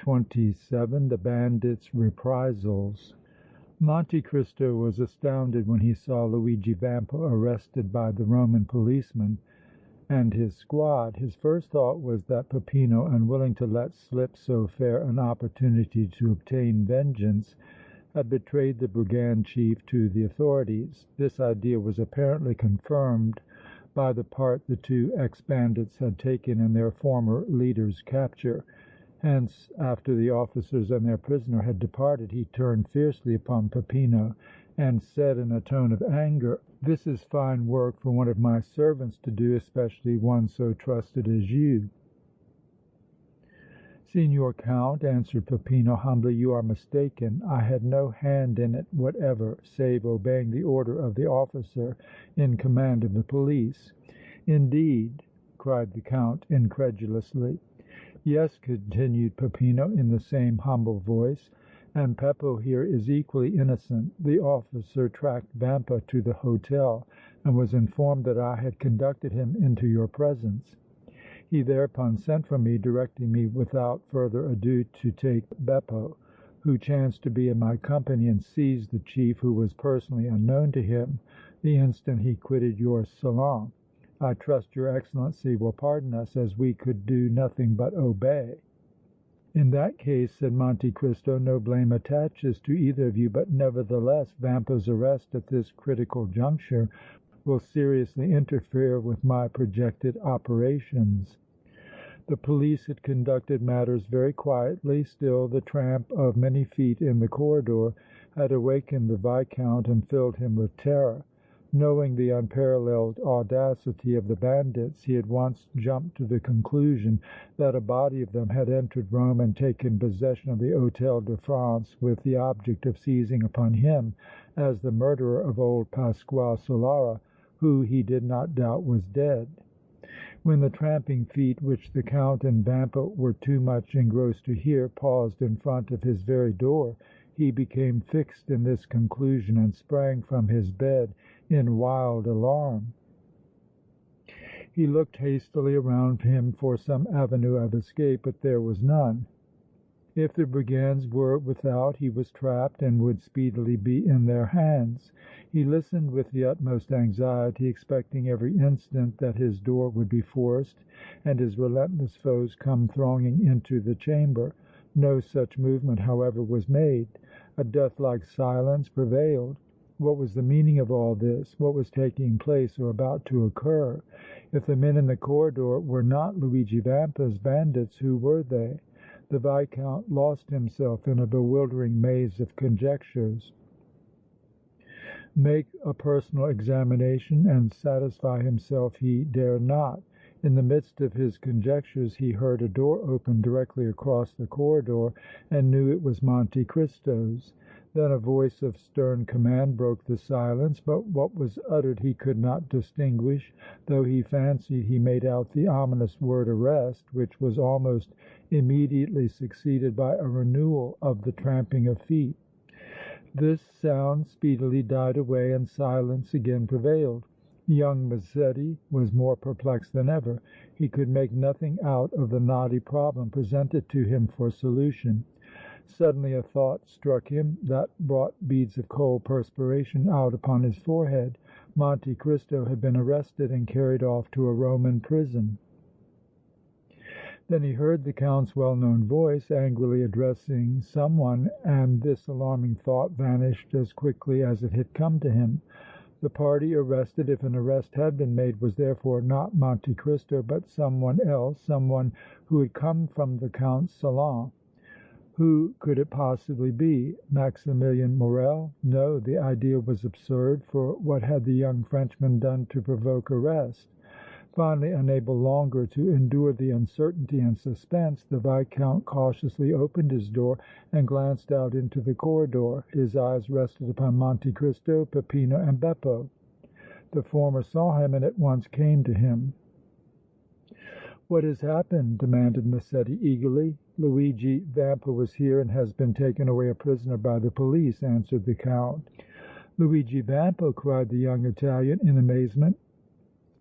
XXVII. The Bandits' Reprisals. Monte Cristo was astounded when he saw Luigi Vampa arrested by the Roman policeman and his squad. His first thought was that Peppino, unwilling to let slip so fair an opportunity to obtain vengeance, had betrayed the brigand chief to the authorities. This idea was apparently confirmed by the part the two ex-bandits had taken in their former leader's capture. Hence, after the officers and their prisoner had departed, he turned fiercely upon Peppino and said in a tone of anger: "This is fine work for one of my servants to do, especially one so trusted as you." "Signor Count," answered Peppino humbly, "you are mistaken. I had no hand in it whatever, save obeying the order of the officer in command of the police." "Indeed!" cried the Count, incredulously. "Yes," continued Peppino in the same humble voice, "and Beppo here is equally innocent. The officer tracked Vampa to the hotel and was informed that I had conducted him into your presence. He thereupon sent for me, directing me without further ado to take Beppo, who chanced to be in my company, and seize the chief, who was personally unknown to him, the instant he quitted your salon. I trust your Excellency will pardon us, as we could do nothing but obey." "In that case," said Monte Cristo, "no blame attaches to either of you, but nevertheless Vampa's arrest at this critical juncture will seriously interfere with my projected operations." The police had conducted matters very quietly, still the tramp of many feet in the corridor had awakened the Viscount and filled him with terror. Knowing the unparalleled audacity of the bandits, he at once jumped to the conclusion that a body of them had entered Rome and taken possession of the Hôtel de France with the object of seizing upon him as the murderer of old Pasquale Solara, who he did not doubt was dead. When the tramping feet, which the Count and Vampa were too much engrossed to hear, paused in front of his very door, he became fixed in this conclusion and sprang from his bed in wild alarm. He looked hastily around him for some avenue of escape, but there was none. If the brigands were without, he was trapped and would speedily be in their hands. He listened with the utmost anxiety, expecting every instant that his door would be forced and his relentless foes come thronging into the chamber. No such movement, however, was made. A deathlike silence prevailed. What was the meaning of all this? What was taking place or about to occur? If the men in the corridor were not Luigi Vampa's bandits, who were they? The Viscount lost himself in a bewildering maze of conjectures. Make a personal examination and satisfy himself he dare not. In the midst of his conjectures he heard a door open directly across the corridor and knew it was Monte Cristo's. Then a voice of stern command broke the silence, but what was uttered he could not distinguish, though he fancied he made out the ominous word "arrest," which was almost immediately succeeded by a renewal of the tramping of feet. This sound speedily died away and silence again prevailed. Young Massetti was more perplexed than ever. He could make nothing out of the knotty problem presented to him for solution. Suddenly a thought struck him that brought beads of cold perspiration out upon his forehead. Monte Cristo had been arrested and carried off to a Roman prison. Then he heard the Count's well-known voice angrily addressing some one, and this alarming thought vanished as quickly as it had come to him. The party arrested, if an arrest had been made, was therefore not Monte Cristo, but some one else, some one who had come from the Count's salon. Who could it possibly be? Maximilian Morrel? No, the idea was absurd, for what had the young Frenchman done to provoke arrest? Finally, unable longer to endure the uncertainty and suspense, the Viscount cautiously opened his door and glanced out into the corridor. His eyes rested upon Monte Cristo, Peppino and Beppo. The former saw him and at once came to him. "What has happened?" demanded Massetti, eagerly. "Luigi Vampa was here and has been taken away a prisoner by the police," answered the Count. "Luigi Vampa!" cried the young Italian in amazement.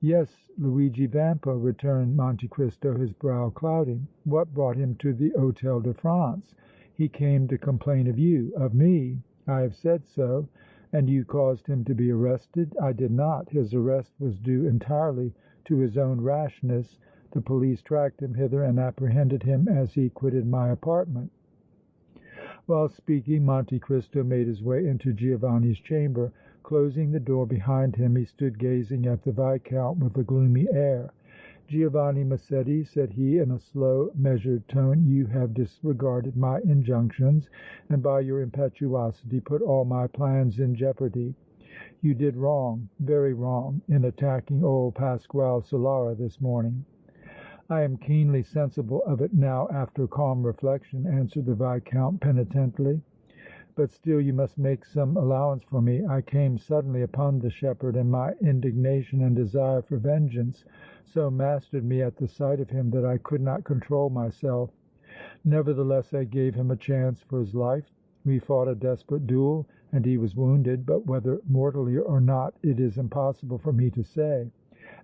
"Yes, Luigi Vampa," returned Monte Cristo, his brow clouding. "What brought him to the Hôtel de France?" "He came to complain of you." "Of me?" "I have said so." "And you caused him to be arrested?" "I did not. His arrest was due entirely to his own rashness. The police tracked him hither and apprehended him as he quitted my apartment." While speaking, Monte Cristo made his way into Giovanni's chamber. Closing the door behind him, he stood gazing at the Viscount with a gloomy air. "Giovanni Massetti," said he, in a slow, measured tone, "you have disregarded my injunctions and by your impetuosity put all my plans in jeopardy. You did wrong, very wrong, in attacking old Pasquale Solara this morning." "I am keenly sensible of it now after calm reflection," answered the Viscount, penitently. "But still you must make some allowance for me. I came suddenly upon the shepherd and my indignation and desire for vengeance so mastered me at the sight of him that I could not control myself. Nevertheless, I gave him a chance for his life. We fought a desperate duel and he was wounded, but whether mortally or not it is impossible for me to say,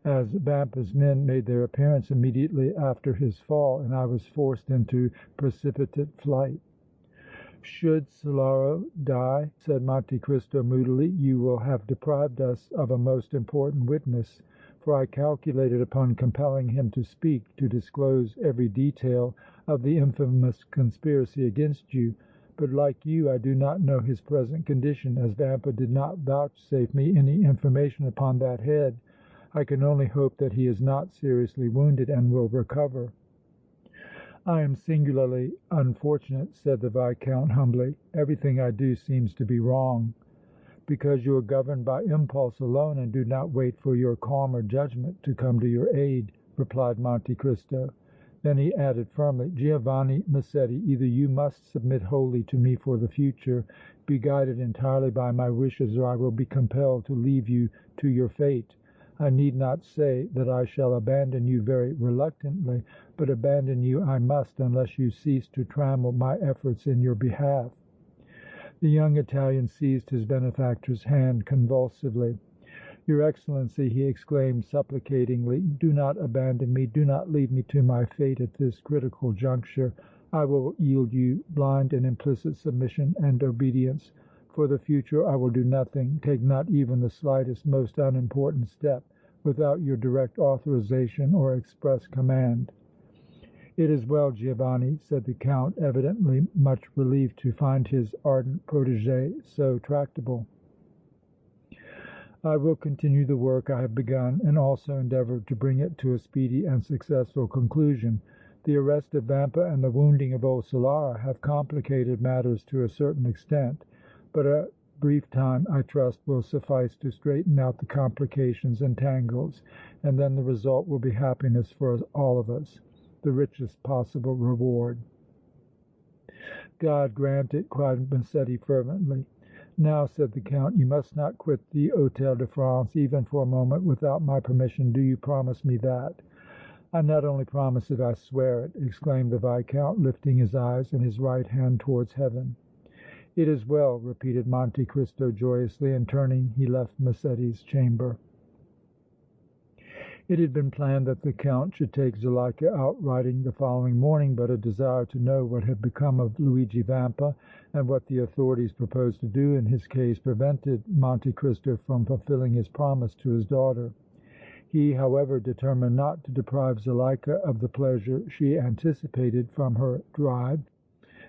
as Vampa's men made their appearance immediately after his fall and I was forced into precipitate flight." "Should Solara die," said Monte Cristo, moodily, "you will have deprived us of a most important witness, for I calculated upon compelling him to speak, to disclose every detail of the infamous conspiracy against you, but like you I do not know his present condition, as Vampa did not vouchsafe me any information upon that head. I can only hope that he is not seriously wounded and will recover." "I am singularly unfortunate," said the Viscount, humbly. "Everything I do seems to be wrong." "Because you are governed by impulse alone and do not wait for your calmer judgment to come to your aid," replied Monte Cristo. Then he added, firmly: "Giovanni Massetti, either you must submit wholly to me for the future, be guided entirely by my wishes, or I will be compelled to leave you to your fate. I need not say that I shall abandon you very reluctantly, but abandon you I must unless you cease to trammel my efforts in your behalf." The young Italian seized his benefactor's hand convulsively. "Your Excellency," he exclaimed, supplicatingly, "do not abandon me, do not leave me to my fate at this critical juncture. I will yield you blind and implicit submission and obedience. For the future I will do nothing, take not even the slightest, most unimportant step without your direct authorization or express command." "It is well, Giovanni," said the Count, evidently much relieved to find his ardent protégé so tractable. "I will continue the work I have begun and also endeavor to bring it to a speedy and successful conclusion. The arrest of Vampa and the wounding of old Solara have complicated matters to a certain extent, but a brief time, I trust, will suffice to straighten out the complications and tangles, and then the result will be happiness for all of us, the richest possible reward." "God grant it!" cried Massetti, fervently. "Now," said the Count, "you must not quit the Hôtel de France even for a moment without my permission. Do you promise me that?" "I not only promise it, I swear it!" exclaimed the Viscount, lifting his eyes and his right hand towards heaven. "It is well!" repeated Monte Cristo joyously, and turning he left Massetti's chamber. It had been planned that the Count should take Zuleika out riding the following morning, but a desire to know what had become of Luigi Vampa and what the authorities proposed to do in his case prevented Monte Cristo from fulfilling his promise to his daughter. He, however, determined not to deprive Zuleika of the pleasure she anticipated from her drive,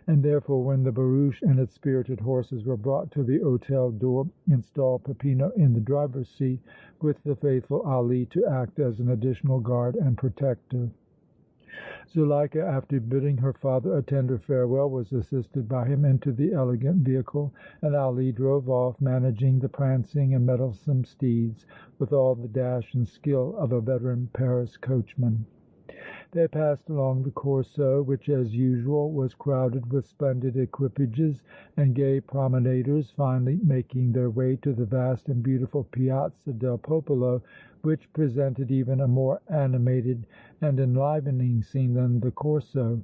and therefore when the barouche and its spirited horses were brought to the hôtel door, installed Peppino in the driver's seat with the faithful Ali to act as an additional guard and protector. Zuleika, after bidding her father a tender farewell, was assisted by him into the elegant vehicle, and Ali drove off, managing the prancing and mettlesome steeds with all the dash and skill of a veteran Paris coachman. They passed along the Corso, which, as usual, was crowded with splendid equipages and gay promenaders, finally making their way to the vast and beautiful Piazza del Popolo, which presented even a more animated and enlivening scene than the Corso.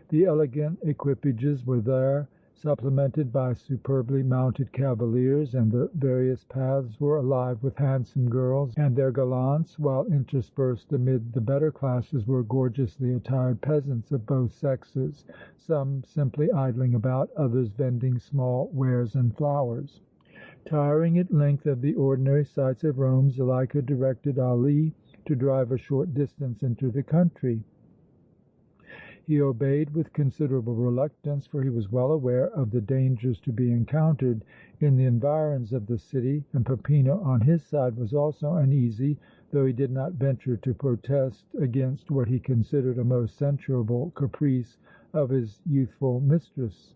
The elegant equipages were there, supplemented by superbly mounted cavaliers, and the various paths were alive with handsome girls and their gallants, while interspersed amid the better classes were gorgeously attired peasants of both sexes, some simply idling about, others vending small wares and flowers. Tiring at length of the ordinary sights of Rome, Zuleika directed Ali to drive a short distance into the country. He obeyed with considerable reluctance, for he was well aware of the dangers to be encountered in the environs of the city, and Peppino, on his side, was also uneasy, though he did not venture to protest against what he considered a most censurable caprice of his youthful mistress.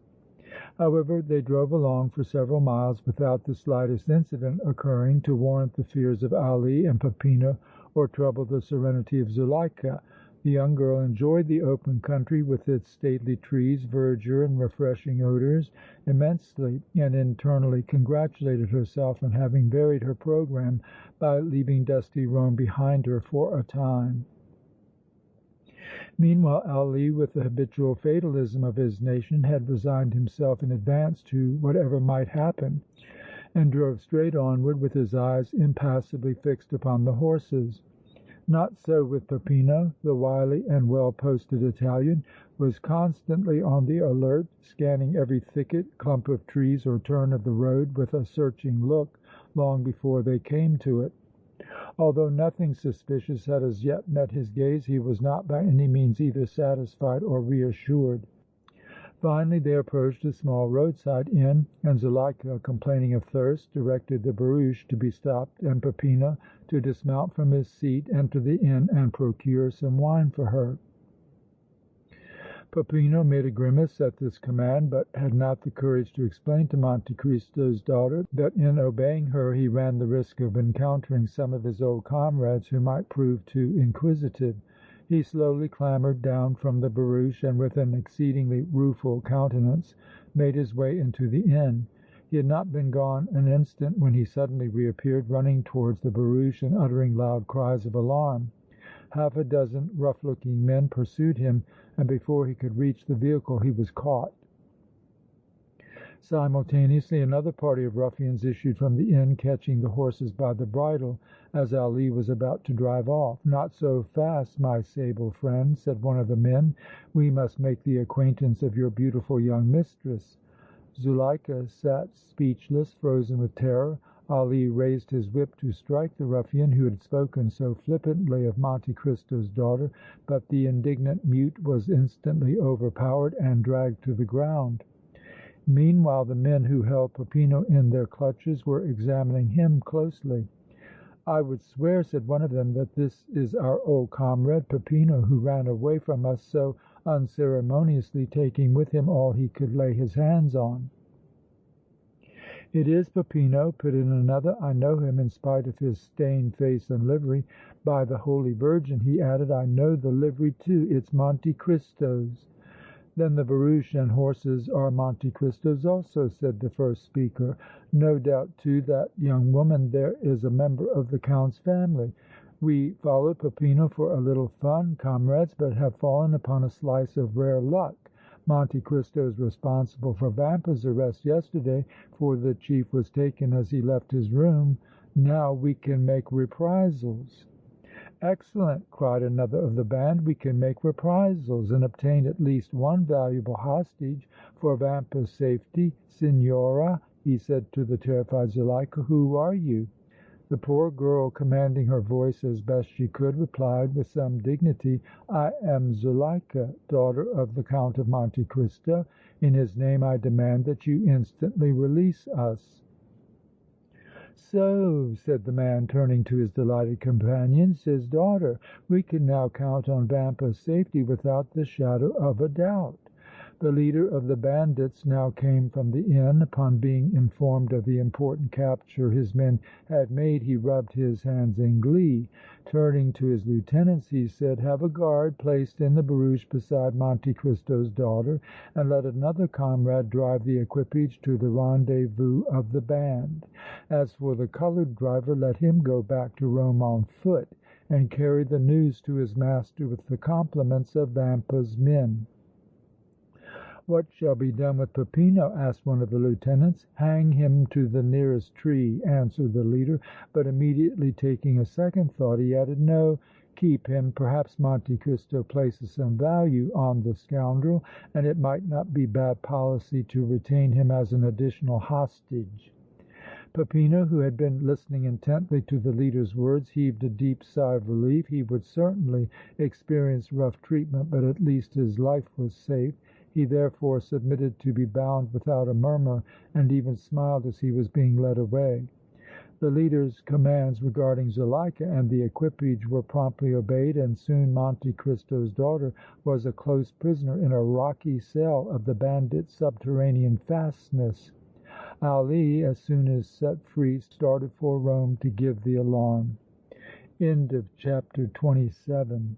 However, they drove along for several miles without the slightest incident occurring to warrant the fears of Ali and Peppino or trouble the serenity of Zuleika. The young girl enjoyed the open country with its stately trees, verdure and refreshing odors immensely, and internally congratulated herself on having varied her programme by leaving dusty Rome behind her for a time. Meanwhile, Ali, with the habitual fatalism of his nation, had resigned himself in advance to whatever might happen, and drove straight onward with his eyes impassively fixed upon the horses. Not so with Peppino. The wily and well-posted Italian was constantly on the alert, scanning every thicket, clump of trees or turn of the road with a searching look long before they came to it. Although nothing suspicious had as yet met his gaze, he was not by any means either satisfied or reassured. Finally they approached a small roadside inn, and Zuleika, complaining of thirst, directed the barouche to be stopped and Peppino to dismount from his seat, enter the inn and procure some wine for her. Peppino made a grimace at this command, but had not the courage to explain to Monte Cristo's daughter that in obeying her he ran the risk of encountering some of his old comrades who might prove too inquisitive. He slowly clambered down from the barouche and with an exceedingly rueful countenance made his way into the inn. He had not been gone an instant when he suddenly reappeared, running towards the barouche and uttering loud cries of alarm. Half a dozen rough-looking men pursued him, and before he could reach the vehicle he was caught. Simultaneously another party of ruffians issued from the inn, catching the horses by the bridle as Ali was about to drive off. "Not so fast, my sable friend," said one of the men. "We must make the acquaintance of your beautiful young mistress." Zuleika sat speechless, frozen with terror. Ali raised his whip to strike the ruffian who had spoken so flippantly of Monte Cristo's daughter, but the indignant mute was instantly overpowered and dragged to the ground. Meanwhile the men who held Peppino in their clutches were examining him closely. "I would swear," said one of them, "that this is our old comrade Peppino, who ran away from us so unceremoniously, taking with him all he could lay his hands on." "It is Peppino," put in another. "I know him in spite of his stained face and livery. By the Holy Virgin," he added, "I know the livery, too. It's Monte Cristo's." "Then the barouche and horses are Monte Cristo's also," said the first speaker. "No doubt, too, that young woman there is a member of the Count's family. We followed Peppino for a little fun, comrades, but have fallen upon a slice of rare luck. Monte Cristo is responsible for Vampa's arrest yesterday, for the chief was taken as he left his room. Now we can make reprisals." "Excellent!" cried another of the band. "We can make reprisals and obtain at least one valuable hostage for Vampa's safety. Signora," he said to the terrified Zuleika, "who are you?" The poor girl, commanding her voice as best she could, replied with some dignity: "I am Zuleika, daughter of the Count of Monte Cristo. In his name I demand that you instantly release us." "So," said the man, turning to his delighted companions, "his daughter! We can now count on Vampa's safety without the shadow of a doubt." The leader of the bandits now came from the inn. Upon being informed of the important capture his men had made, he rubbed his hands in glee. Turning to his lieutenants, he said: "Have a guard placed in the barouche beside Monte Cristo's daughter, and let another comrade drive the equipage to the rendezvous of the band. As for the colored driver, let him go back to Rome on foot and carry the news to his master with the compliments of Vampa's men." "What shall be done with Peppino?" asked one of the lieutenants. "Hang him to the nearest tree," answered the leader, but immediately taking a second thought, he added: "No, keep him. Perhaps Monte Cristo places some value on the scoundrel and it might not be bad policy to retain him as an additional hostage." Peppino, who had been listening intently to the leader's words, heaved a deep sigh of relief. He would certainly experience rough treatment, but at least his life was safe. He therefore submitted to be bound without a murmur and even smiled as he was being led away. The leader's commands regarding Zuleika and the equipage were promptly obeyed and soon Monte Cristo's daughter was a close prisoner in a rocky cell of the bandits' subterranean fastness. Ali, as soon as set free, started for Rome to give the alarm. CHAPTER XXVIII.